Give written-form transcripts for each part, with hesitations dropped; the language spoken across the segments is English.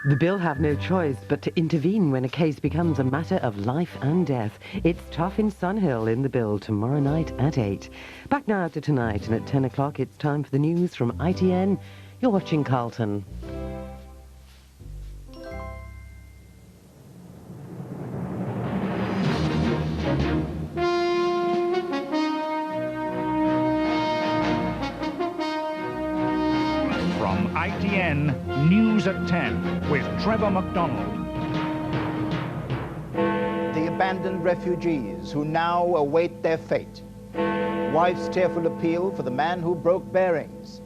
The bill have no choice but to intervene when a case becomes a matter of life and death. It's tough in Sunhill in the bill tomorrow night at 8. Back now to tonight, and at 10 o'clock it's time for the news from ITN. You're watching Carlton. From ITN, News at 10 with Trevor MacDonald. The abandoned refugees who now await their fate. Wife's tearful appeal for the man who broke bearings.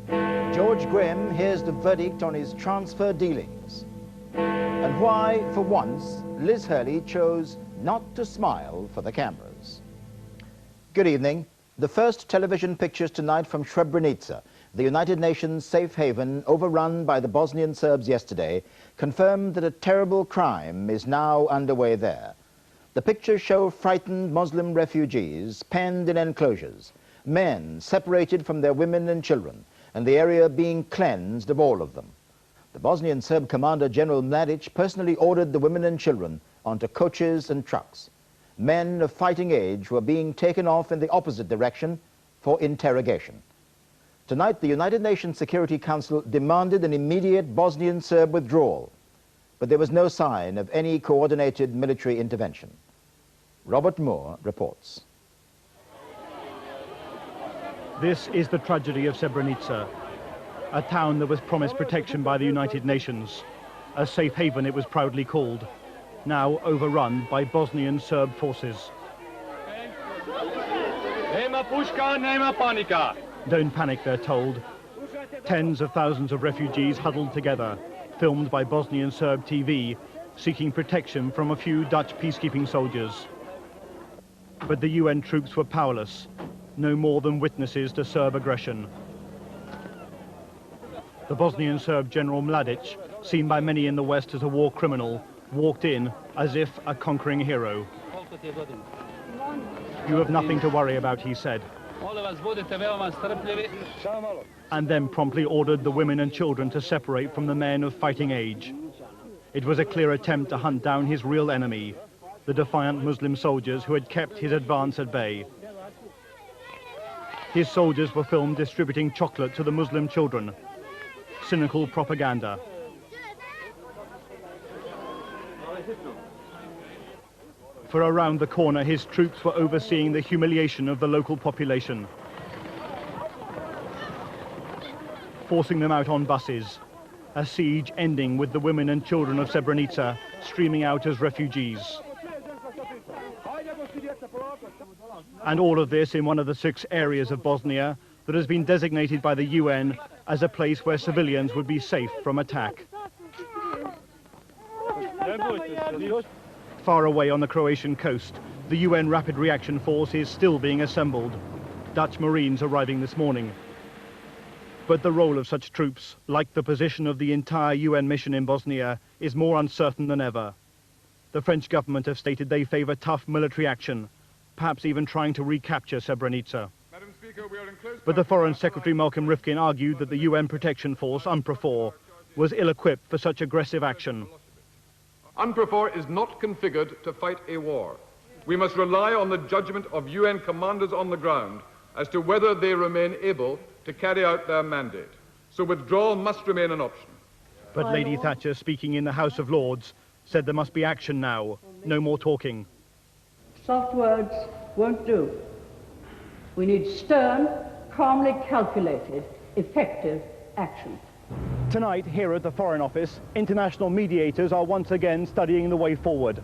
George Grimm hears the verdict on his transfer dealings. And why, for once, Liz Hurley chose not to smile for the cameras. Good evening. The first television pictures tonight from Srebrenica, the United Nations safe haven overrun by the Bosnian Serbs yesterday, confirmed that a terrible crime is now underway there. The pictures show frightened Muslim refugees penned in enclosures, men separated from their women and children, and the area being cleansed of all of them. The Bosnian Serb Commander General Mladic personally ordered the women and children onto coaches and trucks. Men of fighting age were being taken off in the opposite direction for interrogation. Tonight, the United Nations Security Council demanded an immediate Bosnian Serb withdrawal, but there was no sign of any coordinated military intervention. Robert Moore reports. This is the tragedy of Srebrenica, a town that was promised protection by the United Nations, a safe haven it was proudly called, now overrun by Bosnian Serb forces. Nema puška, nema panika. Don't panic, they're told. Tens of thousands of refugees huddled together, filmed by Bosnian Serb TV, seeking protection from a few Dutch peacekeeping soldiers. But the UN troops were powerless, no more than witnesses to Serb aggression. The Bosnian Serb General Mladic, seen by many in the West as a war criminal, walked in as if a conquering hero. You have nothing to worry about, he said, and then promptly ordered the women and children to separate from the men of fighting age. It was a clear attempt to hunt down his real enemy, the defiant Muslim soldiers who had kept his advance at bay. His soldiers were filmed distributing chocolate to the Muslim children. Cynical propaganda. For around the corner, his troops were overseeing the humiliation of the local population, forcing them out on buses, a siege ending with the women and children of Srebrenica streaming out as refugees. And all of this in one of the 6 areas of Bosnia that has been designated by the UN as a place where civilians would be safe from attack. Far away on the Croatian coast, the UN Rapid Reaction Force is still being assembled. Dutch Marines arriving this morning. But the role of such troops, like the position of the entire UN mission in Bosnia, is more uncertain than ever. The French government have stated they favour tough military action, perhaps even trying to recapture Srebrenica. But the Foreign Secretary Malcolm Rifkin argued that the UN Protection Force, UNPROFOR, was ill-equipped for such aggressive action. UNPROFOR is not configured to fight a war. We must rely on the judgment of UN commanders on the ground as to whether they remain able to carry out their mandate. So withdrawal must remain an option. But Lady Thatcher, speaking in the House of Lords, said there must be action now, no more talking. Soft words won't do. We need stern, calmly calculated, effective action. Tonight, here at the Foreign Office, international mediators are once again studying the way forward.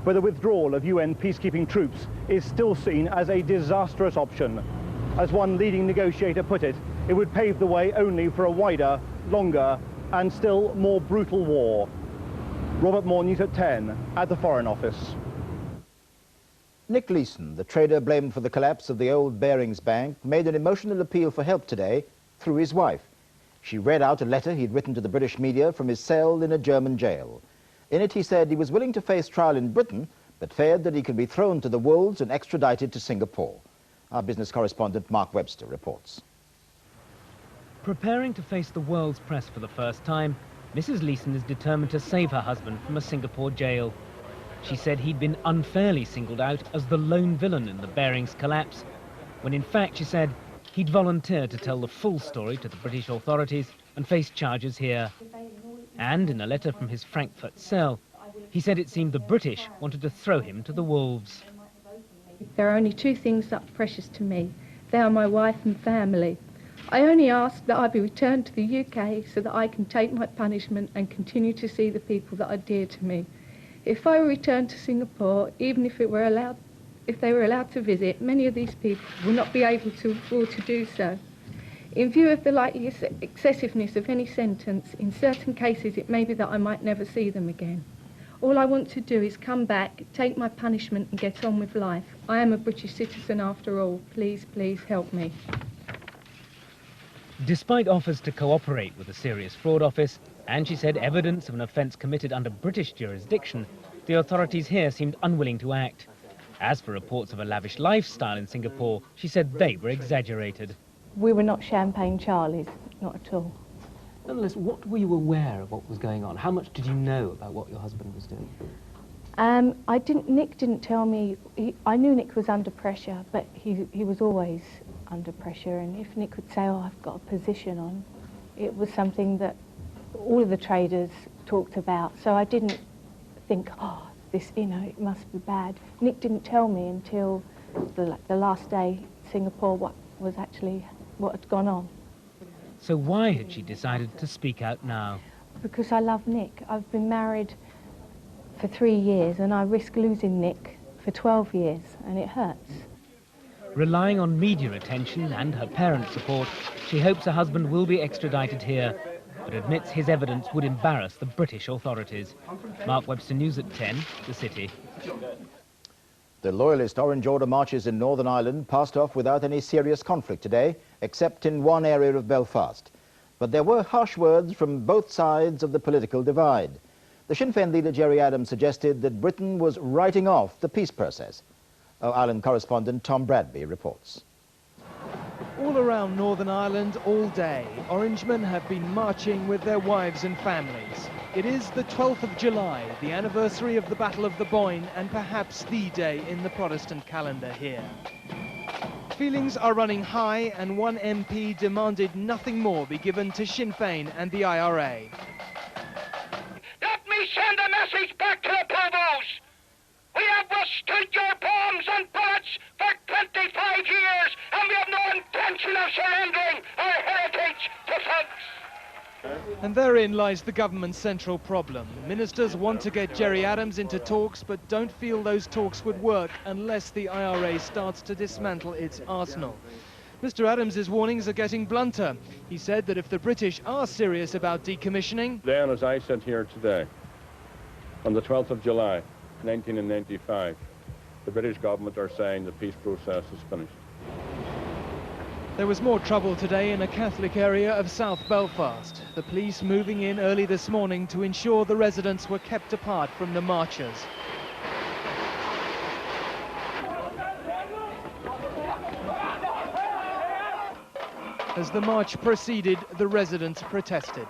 But the withdrawal of UN peacekeeping troops is still seen as a disastrous option. As one leading negotiator put it, it would pave the way only for a wider, longer, and still more brutal war. Robert Moore, News at 10, at the Foreign Office. Nick Leeson, the trader blamed for the collapse of the old Barings Bank, made an emotional appeal for help today through his wife. She read out a letter he'd written to the British media from his cell in a German jail. In it, he said he was willing to face trial in Britain, but feared that he could be thrown to the wolves and extradited to Singapore. Our business correspondent Mark Webster reports. Preparing to face the world's press for the first time, Mrs. Leeson is determined to save her husband from a Singapore jail. She said he'd been unfairly singled out as the lone villain in the Barings collapse, when in fact, she said, he'd volunteered to tell the full story to the British authorities and face charges here. And in a letter from his Frankfurt cell, he said it seemed the British wanted to throw him to the wolves. There are only two things that are precious to me. They are my wife and family. I only ask that I be returned to the UK so that I can take my punishment and continue to see the people that are dear to me. If I were returned to Singapore, even if they were allowed to visit, many of these people will not be able to afford to do so. In view of the likely excessiveness of any sentence, in certain cases it may be that I might never see them again. All I want to do is come back, take my punishment and get on with life. I am a British citizen after all. Please, please help me. Despite offers to cooperate with the Serious Fraud Office, and she said evidence of an offence committed under British jurisdiction, the authorities here seemed unwilling to act. As for reports of a lavish lifestyle in Singapore, she said they were exaggerated. We were not Champagne Charlies, not at all. Nonetheless, what were you aware of what was going on? How much did you know about what your husband was doing? Nick didn't tell me. I knew Nick was under pressure, but he was always under pressure. And if Nick would say, oh, I've got a position on, it was something that all of the traders talked about. So I didn't think, oh, this, it must be bad. Nick didn't tell me until the last day in Singapore what had gone on. So why had she decided to speak out now? Because I love Nick. I've been married for 3 years and I risk losing Nick for 12 years and it hurts. Relying on media attention and her parents' support, she hopes her husband will be extradited here, but admits his evidence would embarrass the British authorities. Mark Webster, News at 10, The City. The Loyalist Orange Order marches in Northern Ireland passed off without any serious conflict today, except in one area of Belfast. But there were harsh words from both sides of the political divide. The Sinn Féin leader Gerry Adams suggested that Britain was writing off the peace process. Our Ireland correspondent Tom Bradby reports. All around Northern Ireland all day, Orangemen have been marching with their wives and families. It is the 12th of July, the anniversary of the Battle of the Boyne, and perhaps the day in the Protestant calendar here. Feelings are running high, and one MP demanded nothing more be given to Sinn Féin and the IRA. Let me send a message back to the Povos. We have withstood your bombs and bullets for 25 years, and we have no intention of surrendering our heritage to thugs. And therein lies the government's central problem. Ministers want to get Gerry Adams into talks, but don't feel those talks would work unless the IRA starts to dismantle its arsenal. Mr. Adams' warnings are getting blunter. He said that if the British are serious about decommissioning... Then, as I sit here today, on the 12th of July, 1995, the British government are saying the peace process is finished. There was more trouble today in a Catholic area of South Belfast. The police moving in early this morning to ensure the residents were kept apart from the marchers. As the march proceeded, the residents protested.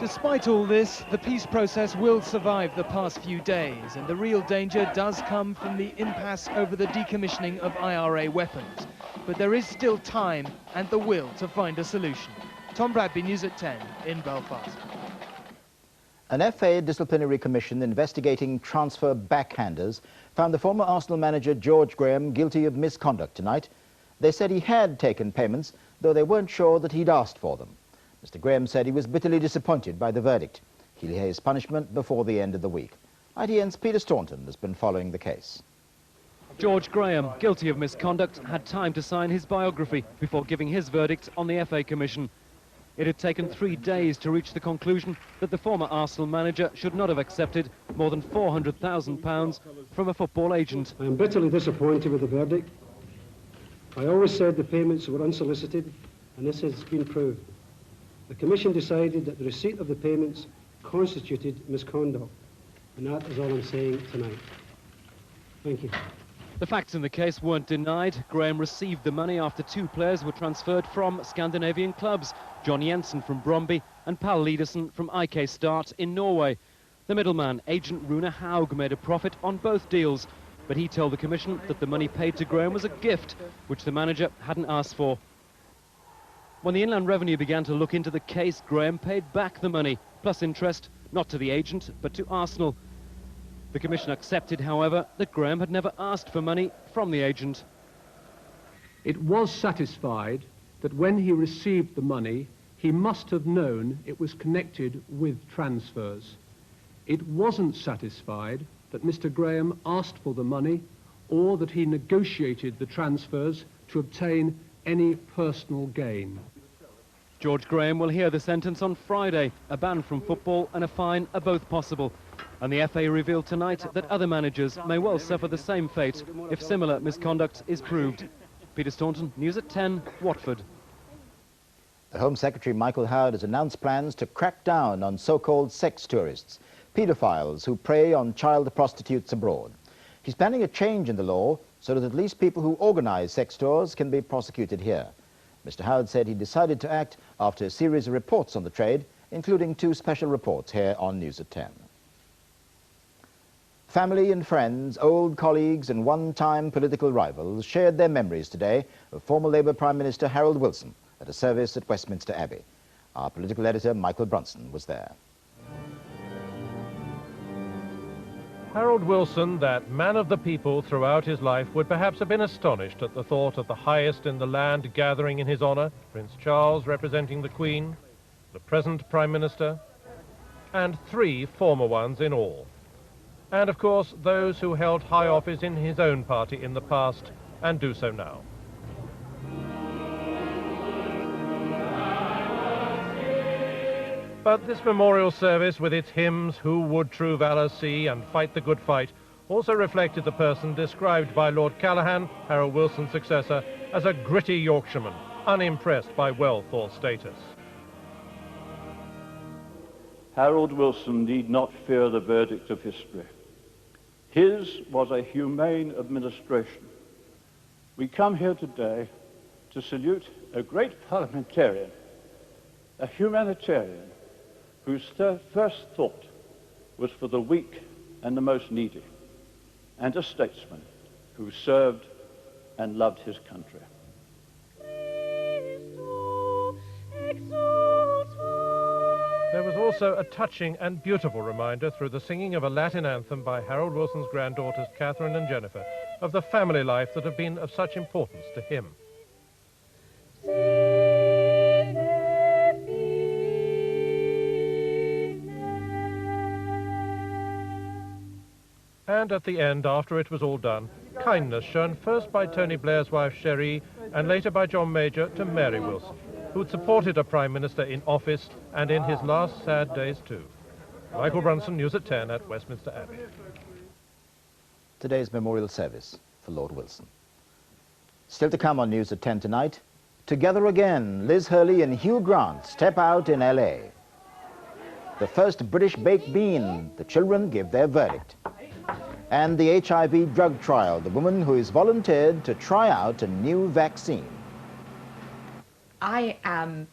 Despite all this, the peace process will survive the past few days, and the real danger does come from the impasse over the decommissioning of IRA weapons. But there is still time and the will to find a solution. Tom Bradby, News at 10 in Belfast. An FA disciplinary commission investigating transfer backhanders found the former Arsenal manager George Graham guilty of misconduct tonight. They said he had taken payments, though they weren't sure that he'd asked for them. Mr. Graham said he was bitterly disappointed by the verdict. He'll hear his punishment before the end of the week. ITN's Peter Staunton has been following the case. George Graham, guilty of misconduct, had time to sign his biography before giving his verdict on the FA Commission. It had taken 3 days to reach the conclusion that the former Arsenal manager should not have accepted more than £400,000 from a football agent. I am bitterly disappointed with the verdict. I always said the payments were unsolicited, and this has been proved. The Commission decided that the receipt of the payments constituted misconduct, and that is all I'm saying tonight. Thank you. The facts in the case weren't denied. Graham received the money after 2 players were transferred from Scandinavian clubs, John Jensen from Brøndby and Pal Leeson from IK Start in Norway. The middleman, agent Rune Haug, made a profit on both deals, but he told the Commission that the money paid to Graham was a gift, which the manager hadn't asked for. When the Inland Revenue began to look into the case, Graham paid back the money, plus interest, not to the agent, but to Arsenal. The Commission accepted, however, that Graham had never asked for money from the agent. It was satisfied that when he received the money, he must have known it was connected with transfers. It wasn't satisfied that Mr. Graham asked for the money or that he negotiated the transfers to obtain any personal gain. George Graham will hear the sentence on Friday. A ban from football and a fine are both possible. And the FA revealed tonight that other managers may well suffer the same fate if similar misconduct is proved. Peter Staunton, News at 10, Watford. The Home Secretary Michael Howard has announced plans to crack down on so-called sex tourists, paedophiles who prey on child prostitutes abroad. He's planning a change in the law so that at least people who organize sex tours can be prosecuted here. Mr. Howard said he decided to act after a series of reports on the trade, including 2 special reports here on News at 10. Family and friends, old colleagues and one-time political rivals shared their memories today of former Labour Prime Minister Harold Wilson at a service at Westminster Abbey. Our political editor, Michael Brunson, was there. Harold Wilson, that man of the people throughout his life, would perhaps have been astonished at the thought of the highest in the land gathering in his honour, Prince Charles representing the Queen, the present Prime Minister, and 3 former ones in all. And, of course, those who held high office in his own party in the past and do so now. But this memorial service, with its hymns, "Who would true valour see" and "Fight the good fight," also reflected the person described by Lord Callaghan, Harold Wilson's successor, as a gritty Yorkshireman, unimpressed by wealth or status. Harold Wilson need not fear the verdict of history. His was a humane administration. We come here today to salute a great parliamentarian, a humanitarian, whose first thought was for the weak and the most needy, and a statesman who served and loved his country. There was also a touching and beautiful reminder through the singing of a Latin anthem by Harold Wilson's granddaughters Catherine and Jennifer of the family life that had been of such importance to him. And at the end, after it was all done, kindness shown first by Tony Blair's wife Cherie and later by John Major to Mary Wilson, who'd supported a Prime Minister in office and in his last sad days too. Michael Brunson, News at 10 at Westminster Abbey. Today's memorial service for Lord Wilson. Still to come on News at 10 tonight, together again, Liz Hurley and Hugh Grant step out in LA. The first British baked bean, the children give their verdict. And the HIV drug trial, the woman who is volunteered to try out a new vaccine. I am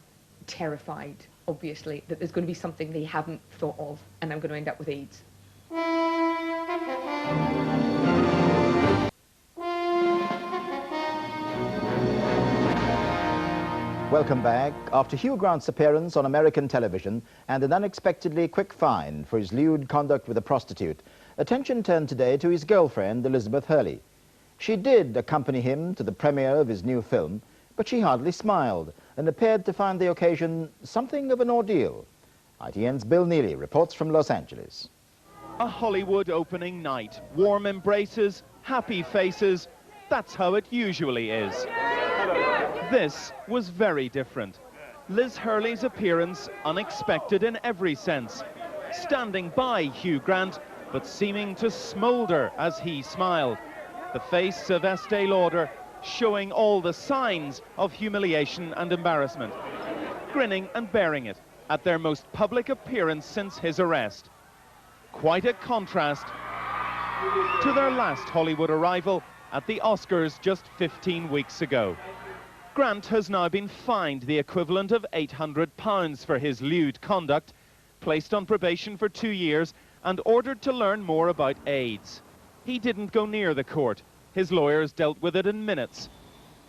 terrified, obviously, that there's going to be something they haven't thought of and I'm going to end up with AIDS. Welcome back. After Hugh Grant's appearance on American television and an unexpectedly quick fine for his lewd conduct with a prostitute, attention turned today to his girlfriend, Elizabeth Hurley. She did accompany him to the premiere of his new film, but she hardly smiled and appeared to find the occasion something of an ordeal. ITN's Bill Neely reports from Los Angeles. A Hollywood opening night. Warm embraces, happy faces. That's how it usually is. This was very different. Liz Hurley's appearance unexpected in every sense. Standing by Hugh Grant, but seeming to smoulder as he smiled. The face of Estee Lauder showing all the signs of humiliation and embarrassment. Grinning and bearing it at their most public appearance since his arrest. Quite a contrast to their last Hollywood arrival at the Oscars just 15 weeks ago. Grant has now been fined the equivalent of £800 for his lewd conduct, placed on probation for 2 years and ordered to learn more about AIDS. He didn't go near the court. His lawyers dealt with it in minutes.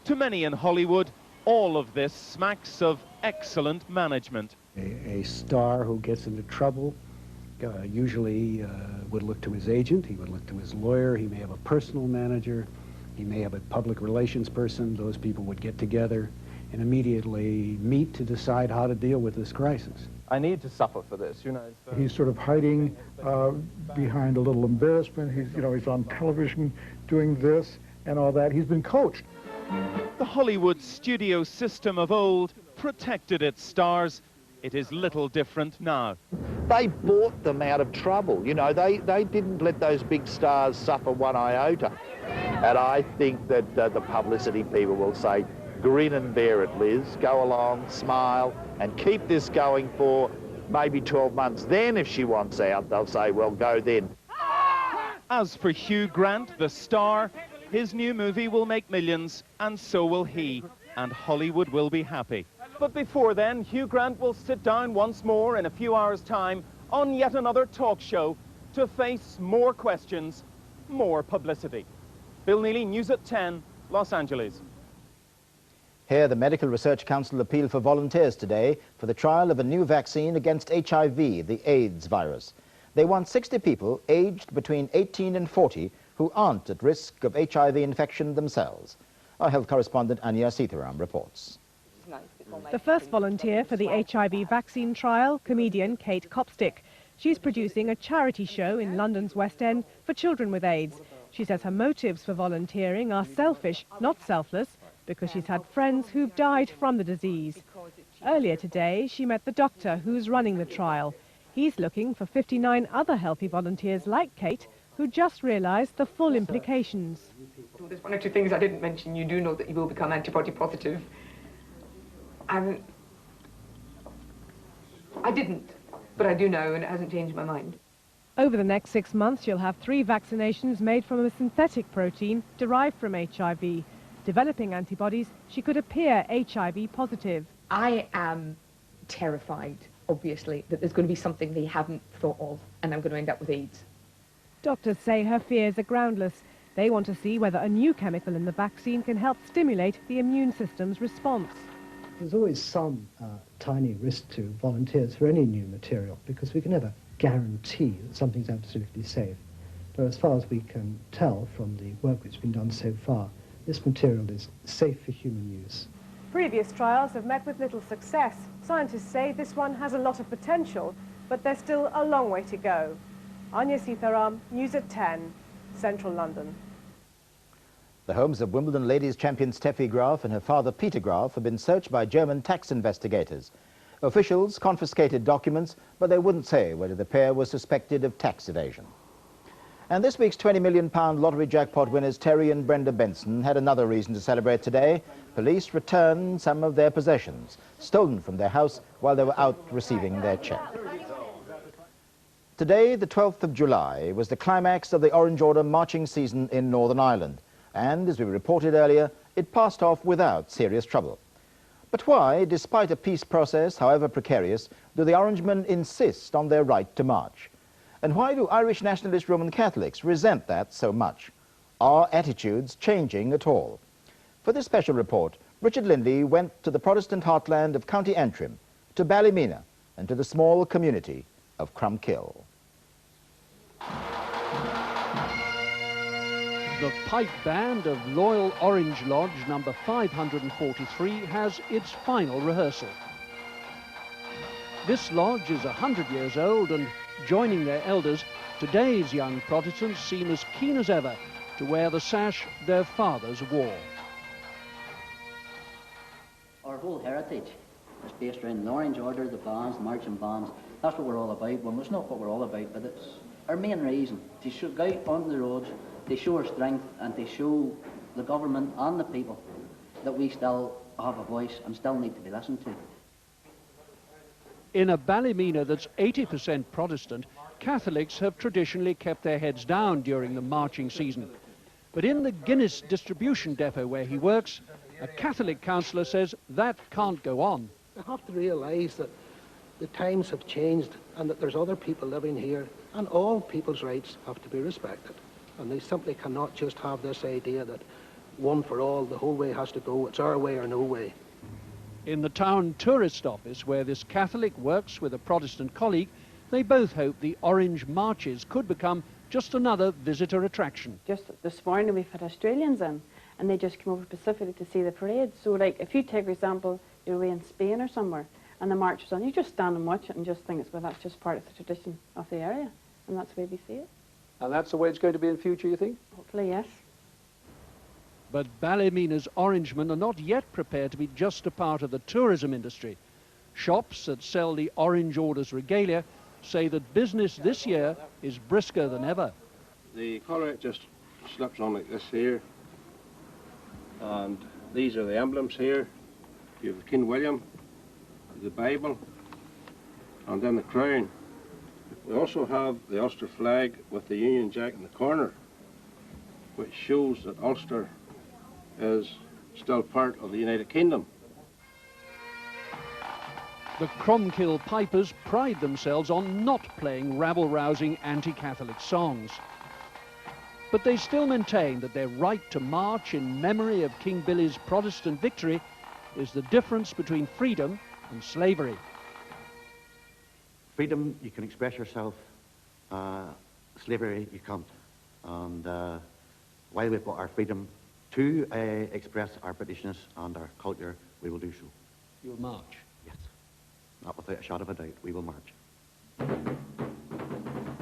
To many in Hollywood, all of this smacks of excellent management. A star who gets into trouble usually would look to his agent, he would look to his lawyer, he may have a personal manager, he may have a public relations person. Those people would get together and immediately meet to decide how to deal with this crisis. I need to suffer for this, you know. He's sort of hiding behind a little embarrassment. He's on television doing this and all that. He's been coached. The Hollywood studio system of old protected its stars. It is little different now. They bought them out of trouble. You know, they didn't let those big stars suffer one iota. And I think that the publicity people will say, grin and bear it, Liz. Go along, smile, and keep this going for maybe 12 months. Then if she wants out, they'll say, well, go then. As for Hugh Grant, the star, his new movie will make millions, and so will he, and Hollywood will be happy. But before then, Hugh Grant will sit down once more in a few hours' time on yet another talk show to face more questions, more publicity. Bill Neely, News at 10, Los Angeles. Here, the Medical Research Council appealed for volunteers today for the trial of a new vaccine against HIV, the AIDS virus. They want 60 people aged between 18 and 40 who aren't at risk of HIV infection themselves. Our health correspondent Anya Sitharam reports. The first volunteer for the HIV vaccine trial, comedian Kate Copstick. She's producing a charity show in London's West End for children with AIDS. She says her motives for volunteering are selfish, not selfless, because she's had friends who've died from the disease. Earlier today, she met the doctor who's running the trial. He's looking for 59 other healthy volunteers like Kate who just realised the full implications. There's one or two things I didn't mention. You do know that you will become antibody positive. I didn't, but I do know, and it hasn't changed my mind. Over the next 6 months, she'll have 3 vaccinations made from a synthetic protein derived from HIV. Developing antibodies, she could appear HIV positive. I am terrified, obviously, that there's going to be something they haven't thought of, and I'm going to end up with AIDS. Doctors say her fears are groundless. They want to see whether a new chemical in the vaccine can help stimulate the immune system's response. There's always some tiny risk to volunteers for any new material, because we can never guarantee that something's absolutely safe. But as far as we can tell from the work that's been done so far, this material is safe for human use. Previous trials have met with little success. Scientists say this one has a lot of potential, but there's still a long way to go. Anya Sitharam, News at 10, Central London. The homes of Wimbledon ladies champion Steffi Graf and her father Peter Graf have been searched by German tax investigators. Officials confiscated documents, but they wouldn't say whether the pair was suspected of tax evasion. And this week's £20 million lottery jackpot winners Terry and Brenda Benson had another reason to celebrate today. Police returned some of their possessions, stolen from their house while they were out receiving their cheque. Today, the 12th of July, was the climax of the Orange Order marching season in Northern Ireland. And, as we reported earlier, it passed off without serious trouble. But why, despite a peace process, however precarious, do the Orangemen insist on their right to march? And why do Irish nationalist Roman Catholics resent that so much? Are attitudes changing at all? For this special report, Richard Lindley went to the Protestant heartland of County Antrim, to Ballymena, and to the small community of Crumkill. The pipe band of Loyal Orange Lodge number 543 has its final rehearsal. This lodge is 100 years old, and joining their elders, today's young Protestants seem as keen as ever to wear the sash their fathers wore. Our whole heritage is based around the Orange Order, the bands, the marching bands. That's what we're all about. Well, it's not what we're all about, but it's our main reason to go out onto the roads, to show our strength, and to show the government and the people that we still have a voice and still need to be listened to. In a Ballymena that's 80% Protestant, Catholics have traditionally kept their heads down during the marching season. But in the Guinness distribution depot where he works, a Catholic councillor says that can't go on. You have to realise that the times have changed and that there's other people living here, and all people's rights have to be respected. And they simply cannot just have this idea that one for all, the whole way has to go, it's our way or no way. In the town tourist office where this Catholic works with a Protestant colleague, they both hope the Orange Marches could become just another visitor attraction. Just this morning we've had Australians in, and they just came over specifically to see the parade. So like if you take, for example, you're away in Spain or somewhere, and the march is on, you just stand and watch it and just think, well, that's just part of the tradition of the area, and that's the way we see it. And that's the way it's going to be in future, you think? Hopefully, yes. But Ballymena's Orangemen are not yet prepared to be just a part of the tourism industry. Shops that sell the Orange Order's regalia say that business this year is brisker than ever. The collar just slips on like this here, and these are the emblems here. You have King William, the Bible, and then the crown. We also have the Ulster flag with the Union Jack in the corner, which shows that Ulster is still part of the United Kingdom. The Cromkill Pipers pride themselves on not playing rabble-rousing anti-Catholic songs. But they still maintain that their right to march in memory of King Billy's Protestant victory is the difference between freedom and slavery. Freedom, you can express yourself. Slavery, you can't. And while we've got our freedom to express our Britishness and our culture, we will do so. You'll march? Yes. Not without a shadow of a doubt, we will march.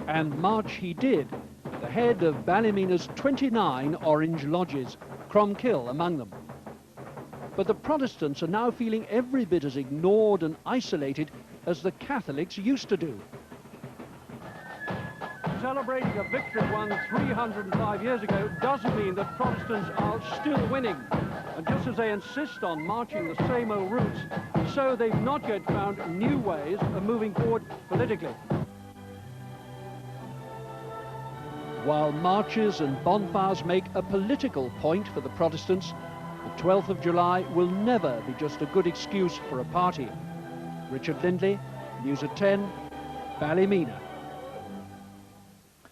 And march he did, at the head of Ballymena's 29 Orange Lodges, Cromkill among them. But the Protestants are now feeling every bit as ignored and isolated as the Catholics used to do. Celebrating a victory won 305 years ago doesn't mean that Protestants are still winning. And just as they insist on marching the same old routes, so they've not yet found new ways of moving forward politically. While marches and bonfires make a political point for the Protestants, the 12th of July will never be just a good excuse for a party. Richard Lindley, News at 10, Ballymena.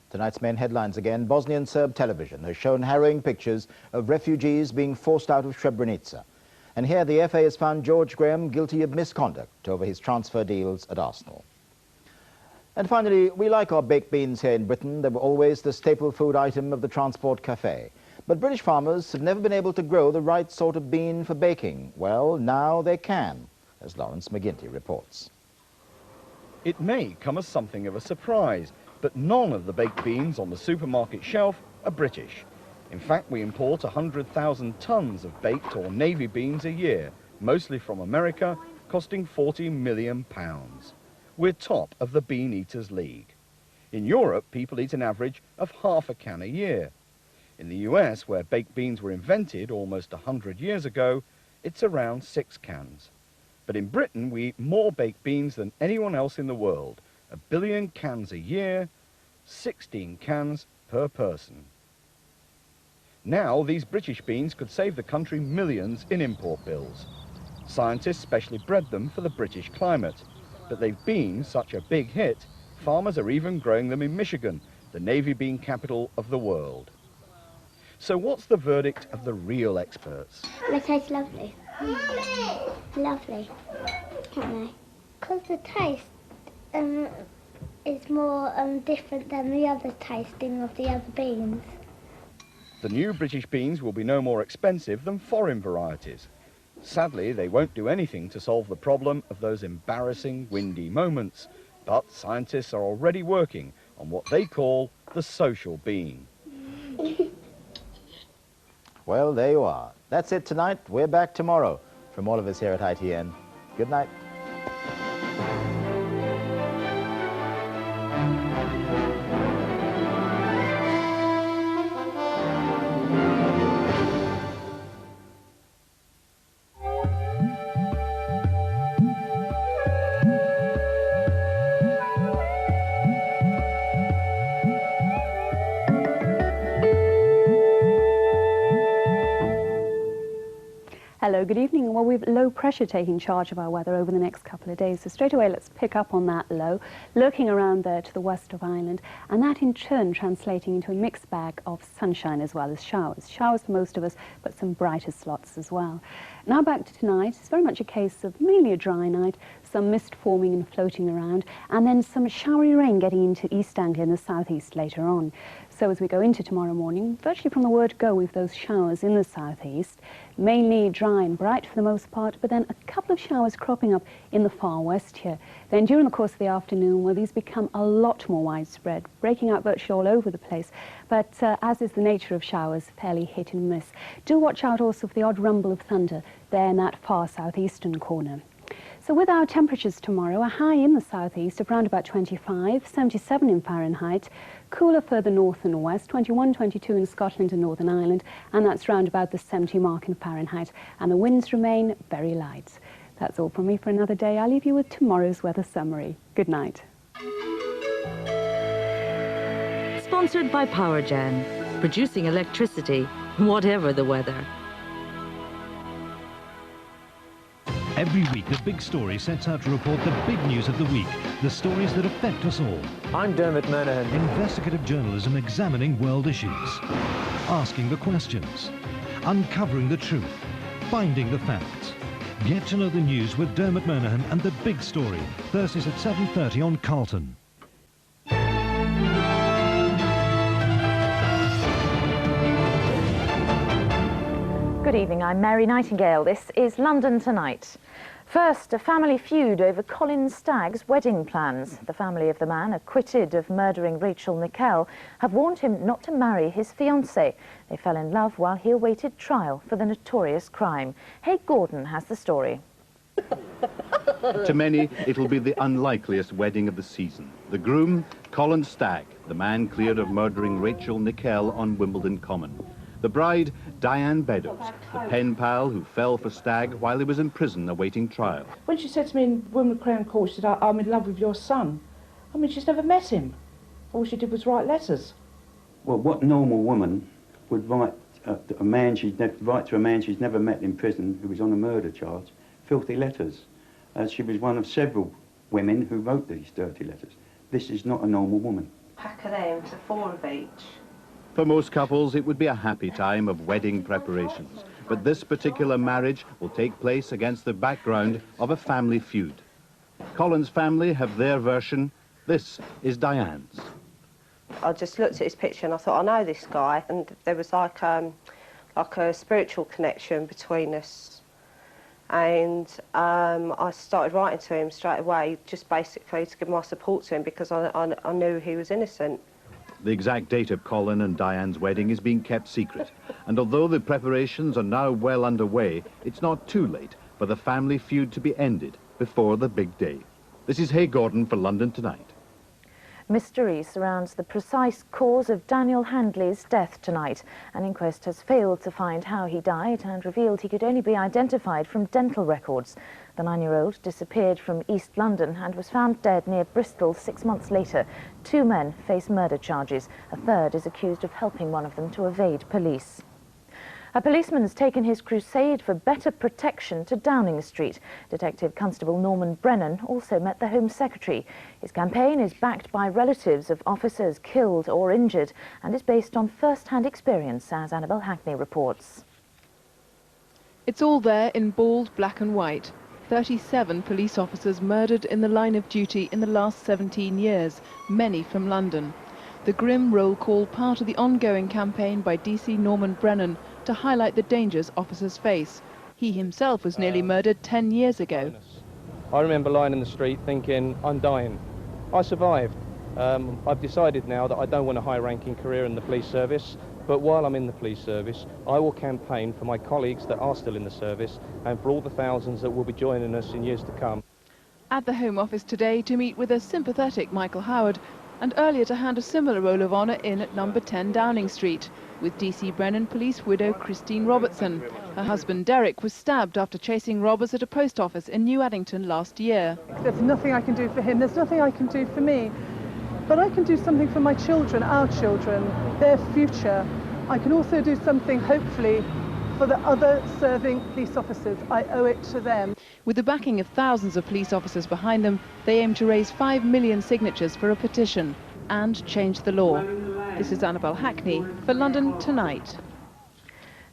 Tonight's main headlines again. Bosnian Serb television has shown harrowing pictures of refugees being forced out of Srebrenica. And here the FA has found George Graham guilty of misconduct over his transfer deals at Arsenal. And finally, we like our baked beans here in Britain. They were always the staple food item of the transport cafe. But British farmers have never been able to grow the right sort of bean for baking. Well, now they can, as Lawrence McGinty reports. It may come as something of a surprise, but none of the baked beans on the supermarket shelf are British. In fact, we import 100,000 tons of baked or navy beans a year, mostly from America, costing £40 million. We're top of the Bean Eaters League. In Europe, people eat an average of half a can a year. In the US, where baked beans were invented almost 100 years ago, it's around 6 cans. But in Britain, we eat more baked beans than anyone else in the world. 1 billion cans a year, 16 cans per person. Now, these British beans could save the country millions in import bills. Scientists specially bred them for the British climate. But they've been such a big hit, farmers are even growing them in Michigan, the navy bean capital of the world. So what's the verdict of the real experts? They taste lovely. Lovely. Because the taste is more different than the other tasting of the other beans. The new British beans will be no more expensive than foreign varieties. Sadly, they won't do anything to solve the problem of those embarrassing windy moments, but scientists are already working on what they call the social bean. Well, there you are. That's it tonight. We're back tomorrow. From all of us here at ITN, good night. Hello, good evening. Well, we've low pressure taking charge of our weather over the next couple of days. So straight away, let's pick up on that low, lurking around there to the west of Ireland, and that in turn translating into a mixed bag of sunshine as well as showers. Showers for most of us, but some brighter slots as well. Now back to tonight. It's very much a case of mainly a dry night, some mist forming and floating around, and then some showery rain getting into East Anglia and the southeast later on. So as we go into tomorrow morning, virtually from the word go, we've those showers in the southeast, mainly dry and bright for the most part, but then a couple of showers cropping up in the far west here. Then during the course of the afternoon, well, these become a lot more widespread, breaking out virtually all over the place. But as is the nature of showers, fairly hit and miss. Do watch out also for the odd rumble of thunder there in that far southeastern corner. So with our temperatures tomorrow, a high in the southeast of around about 25, 77 in Fahrenheit, cooler further north and west, 21, 22 in Scotland and Northern Ireland, and that's round about the 70 mark in Fahrenheit, and the winds remain very light. That's all from me for another day. I'll leave you with tomorrow's weather summary. Good night. Sponsored by PowerGen, producing electricity, whatever the weather. Every week, The Big Story sets out to report the big news of the week, the stories that affect us all. I'm Dermot Manahan. Investigative journalism examining world issues, asking the questions, uncovering the truth, finding the facts. Get to know the news with Dermot Manahan and The Big Story, Thursdays at 7:30 on Carlton. Good evening, I'm Mary Nightingale. This is London Tonight. First, a family feud over Colin Stagg's wedding plans. The family of the man acquitted of murdering Rachel Nickel have warned him not to marry his fiancée. They fell in love while he awaited trial for the notorious crime. Hay Gordon has the story. To many, it'll be the unlikeliest wedding of the season. The groom, Colin Stagg, the man cleared of murdering Rachel Nickel on Wimbledon Common. The bride, Diane Beddoes, the pen pal who fell for Stagg while he was in prison awaiting trial. When she said to me in Wimbledon Crown Court, she said, I'm in love with your son. I mean, she's never met him. All she did was write letters. Well, what normal woman would write to a man she's never met in prison who was on a murder charge, filthy letters? She was one of several women who wrote these dirty letters. This is not a normal woman. Pack of them to 4 of each. For most couples, it would be a happy time of wedding preparations. But this particular marriage will take place against the background of a family feud. Colin's family have their version. This is Diane's. I just looked at his picture and I thought, I know this guy. And there was like a spiritual connection between us. And I started writing to him straight away, just basically to give my support to him because I knew he was innocent. The exact date of Colin and Diane's wedding is being kept secret. And although the preparations are now well underway, it's not too late for the family feud to be ended before the big day. This is Hay Gordon for London Tonight. Mystery surrounds the precise cause of Daniel Handley's death tonight. An inquest has failed to find how he died and revealed he could only be identified from dental records. The 9-year-old disappeared from East London and was found dead near Bristol 6 months later. 2 men face murder charges. A third is accused of helping one of them to evade police. A policeman has taken his crusade for better protection to Downing Street. Detective Constable Norman Brennan also met the Home Secretary. His campaign is backed by relatives of officers killed or injured and is based on first-hand experience, as Annabel Hackney reports. It's all there in bold black and white. 37 police officers murdered in the line of duty in the last 17 years, many from London. The grim roll call part of the ongoing campaign by DC Norman Brennan to highlight the dangers officers face. He himself was nearly murdered 10 years ago. I remember lying in the street thinking, I'm dying. I survived. I've decided now that I don't want a high-ranking career in the police service, but while I'm in the police service, I will campaign for my colleagues that are still in the service and for all the thousands that will be joining us in years to come. At the Home Office today to meet with a sympathetic Michael Howard, and earlier to hand a similar roll of honour in at number 10 Downing Street, with DC Brennan police widow Christine Robertson. Her husband Derek was stabbed after chasing robbers at a post office in New Addington last year. There's nothing I can do for him, there's nothing I can do for me. But I can do something for my children, our children, their future. I can also do something, hopefully, for the other serving police officers. I owe it to them. With the backing of thousands of police officers behind them, they aim to raise 5 million signatures for a petition and change the law. This is Annabelle Hackney for London Tonight.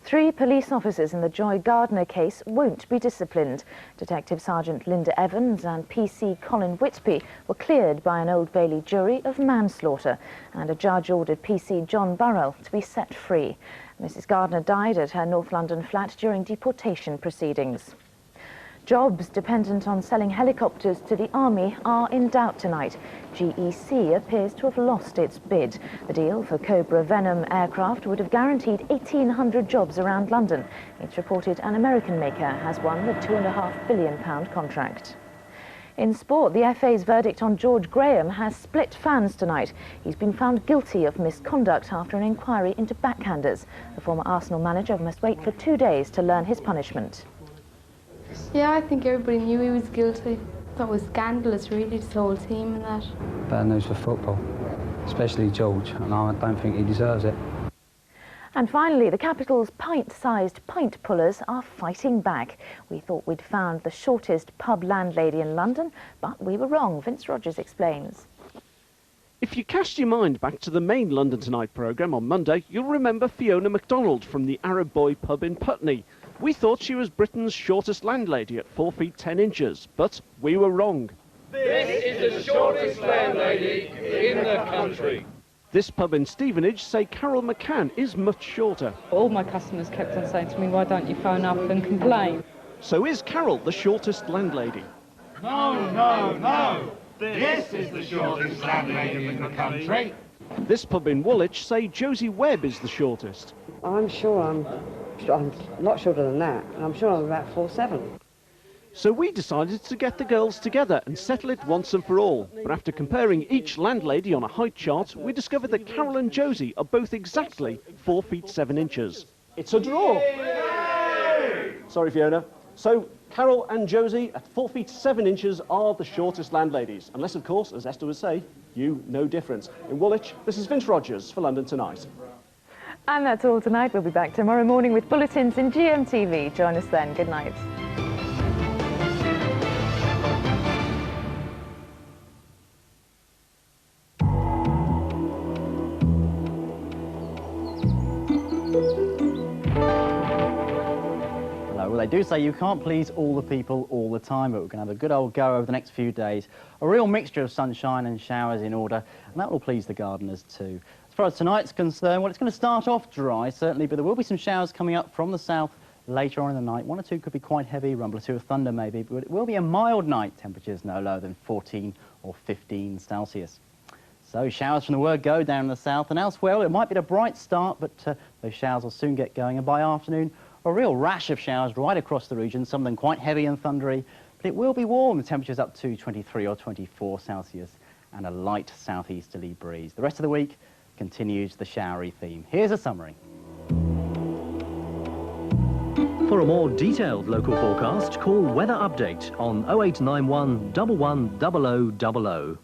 3 police officers in the Joy Gardiner case won't be disciplined. Detective Sergeant Linda Evans and PC Colin Whitby were cleared by an Old Bailey jury of manslaughter, and a judge ordered PC John Burrell to be set free. Mrs. Gardiner died at her North London flat during deportation proceedings. Jobs dependent on selling helicopters to the Army are in doubt tonight. GEC appears to have lost its bid. The deal for Cobra Venom aircraft would have guaranteed 1,800 jobs around London. It's reported an American maker has won the £2.5 billion contract. In sport, the FA's verdict on George Graham has split fans tonight. He's been found guilty of misconduct after an inquiry into backhanders. The former Arsenal manager must wait for 2 days to learn his punishment. Yeah, I think everybody knew he was guilty. That was scandalous, really, this whole team and that. Bad news for football, especially George, and I don't think he deserves it. And finally, the capital's pint-sized pint pullers are fighting back. We thought we'd found the shortest pub landlady in London, but we were wrong. Vince Rogers explains. If you cast your mind back to the main London Tonight programme on Monday, you'll remember Fiona MacDonald from the Arab Boy pub in Putney. We thought she was Britain's shortest landlady at 4 feet 10 inches, but we were wrong. This is the shortest landlady in the country. This pub in Stevenage say Carol McCann is much shorter. All my customers kept on saying to me, why don't you phone up and complain? So is Carol the shortest landlady? No, no, no. This is the shortest landlady in the country. This pub in Woolwich say Josie Webb is the shortest. I'm sure I'm a lot shorter than that, and I'm sure I'm about 4'7". So we decided to get the girls together and settle it once and for all. But after comparing each landlady on a height chart, we discovered that Carol and Josie are both exactly 4 feet 7 inches. It's a draw. Yay! Sorry, Fiona. So Carol and Josie at 4 feet 7 inches are the shortest landladies. Unless, of course, as Esther would say, you know difference. In Woolwich, this is Vince Rogers for London Tonight. And that's all tonight. We'll be back tomorrow morning with bulletins in GMTV. Join us then. Good night. Well, they do say you can't please all the people all the time, but we're going to have a good old go over the next few days. A real mixture of sunshine and showers in order, and that will please the gardeners too. As far as tonight's concerned, well, it's going to start off dry, certainly, but there will be some showers coming up from the south later on in the night. 1 or 2 could be quite heavy, rumble or 2 of thunder maybe, but it will be a mild night. Temperatures no lower than 14 or 15 Celsius. So showers from the word go down in the south and elsewhere. Well, it might be a bright start, but those showers will soon get going, and by afternoon, a real rash of showers right across the region, some of them quite heavy and thundery, but it will be warm. The temperatures up to 23 or 24 Celsius and a light southeasterly breeze. The rest of the week continues the showery theme. Here's a summary. For a more detailed local forecast, call Weather Update on 0891 11 0000.